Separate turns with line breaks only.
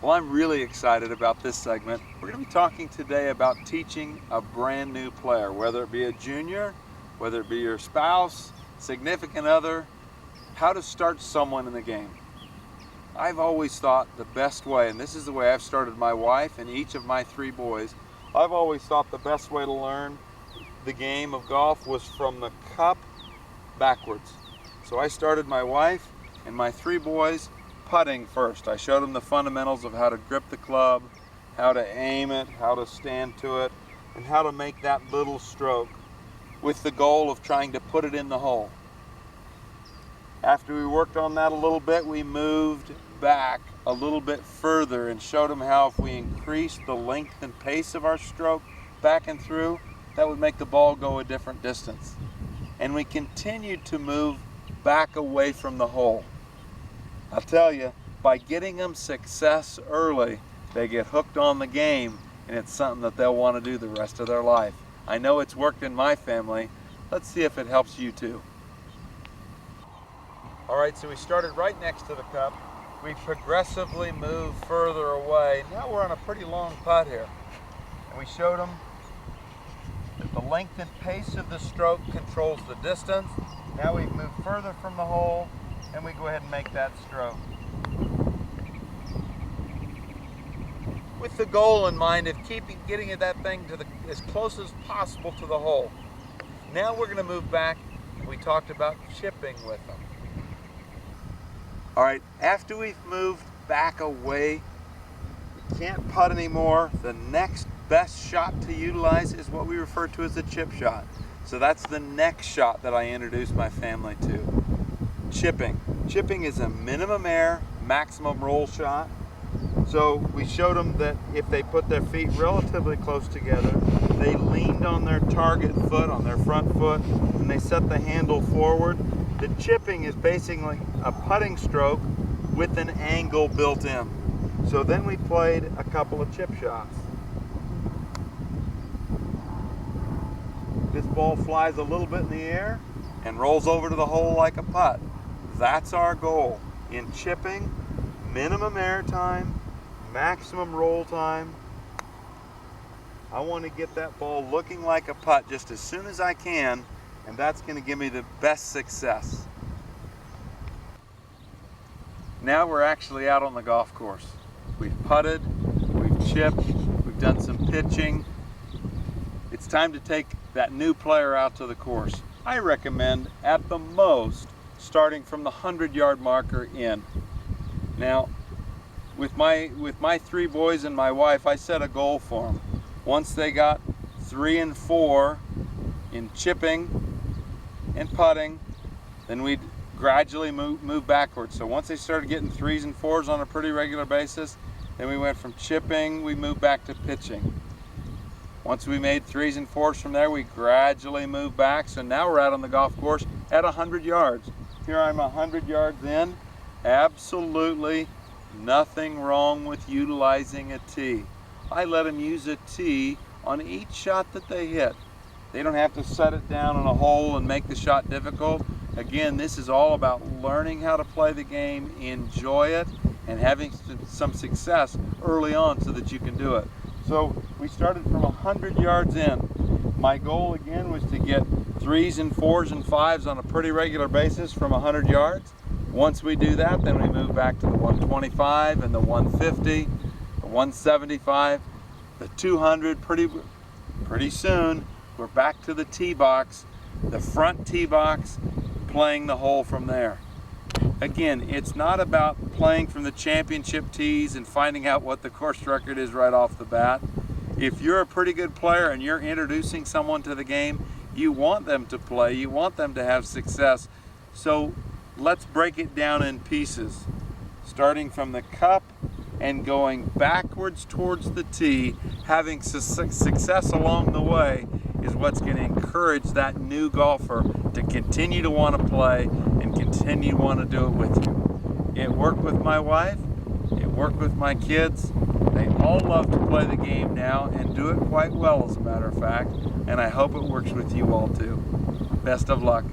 Well, I'm really excited about this segment. We're going to be talking today about teaching a brand new player, whether it be a junior, whether it be your spouse, significant other, how to start someone in the game. I've always thought the best way, and this is the way I've started my wife and each of my 3 boys, I've always thought the best way to learn the game of golf was from the cup backwards. So I started my wife and my 3 boys putting first. I showed them the fundamentals of how to grip the club, how to aim it, how to stand to it, and how to make that little stroke with the goal of trying to put it in the hole. After we worked on that a little bit, we moved back a little bit further and showed them how if we increased the length and pace of our stroke back and through, that would make the ball go a different distance. And we continued to move back away from the hole. I'll tell you, by getting them success early, they get hooked on the game, and it's something that they'll want to do the rest of their life. I know it's worked in my family. Let's see if it helps you too. All right, so we started right next to the cup. We progressively moved further away. Now we're on a pretty long putt here. And we showed them that the length and pace of the stroke controls the distance. Now we've moved further from the hole, and we go ahead and make that stroke. With the goal in mind of getting that thing to as close as possible to the hole. Now we're going to move back, and we talked about chipping with them. All right, after we've moved back away, we can't putt anymore. The next best shot to utilize is what we refer to as a chip shot. So that's the next shot that I introduce my family to. Chipping. Chipping is a minimum air, maximum roll shot. So we showed them that if they put their feet relatively close together, they leaned on their target foot, on their front foot, and they set the handle forward. The chipping is basically a putting stroke with an angle built in. So then we played a couple of chip shots. This ball flies a little bit in the air and rolls over to the hole like a putt. That's our goal. In chipping, minimum air time, maximum roll time. I want to get that ball looking like a putt just as soon as I can, and that's going to give me the best success. Now we're actually out on the golf course. We've putted, we've chipped, we've done some pitching. It's time to take that new player out to the course. I recommend at the most starting from the 100-yard marker in. Now, with my 3 boys and my wife, I set a goal for them. Once they got 3 and 4 in chipping and putting, then we'd gradually move backwards. So once they started getting 3s and 4s on a pretty regular basis, then we went from chipping, we moved back to pitching. Once we made 3s and 4s from there, we gradually moved back. So now we're out on the golf course at 100 yards. Here I'm 100 yards in. Absolutely nothing wrong with utilizing a tee. I let them use a tee on each shot that they hit. They don't have to set it down in a hole and make the shot difficult. Again, this is all about learning how to play the game, enjoy it, and having some success early on so that you can do it. So we started from 100 yards in. My goal again was to get 3s and 4s and 5s on a pretty regular basis from 100 yards. Once we do that, then we move back to the 125 and the 150, the 175, the 200. Pretty soon, we're back to the tee box, the front tee box, playing the hole from there. Again, it's not about playing from the championship tees and finding out what the course record is right off the bat. If you're a pretty good player and you're introducing someone to the game, you want them to play, you want them to have success. So let's break it down in pieces, starting from the cup and going backwards towards the tee. Having success along the way is what's going to encourage that new golfer to continue to want to play and continue to want to do it with you. It worked with my wife, it worked with my kids. They all love to play the game now and do it quite well, as a matter of fact, and I hope it works with you all too. Best of luck.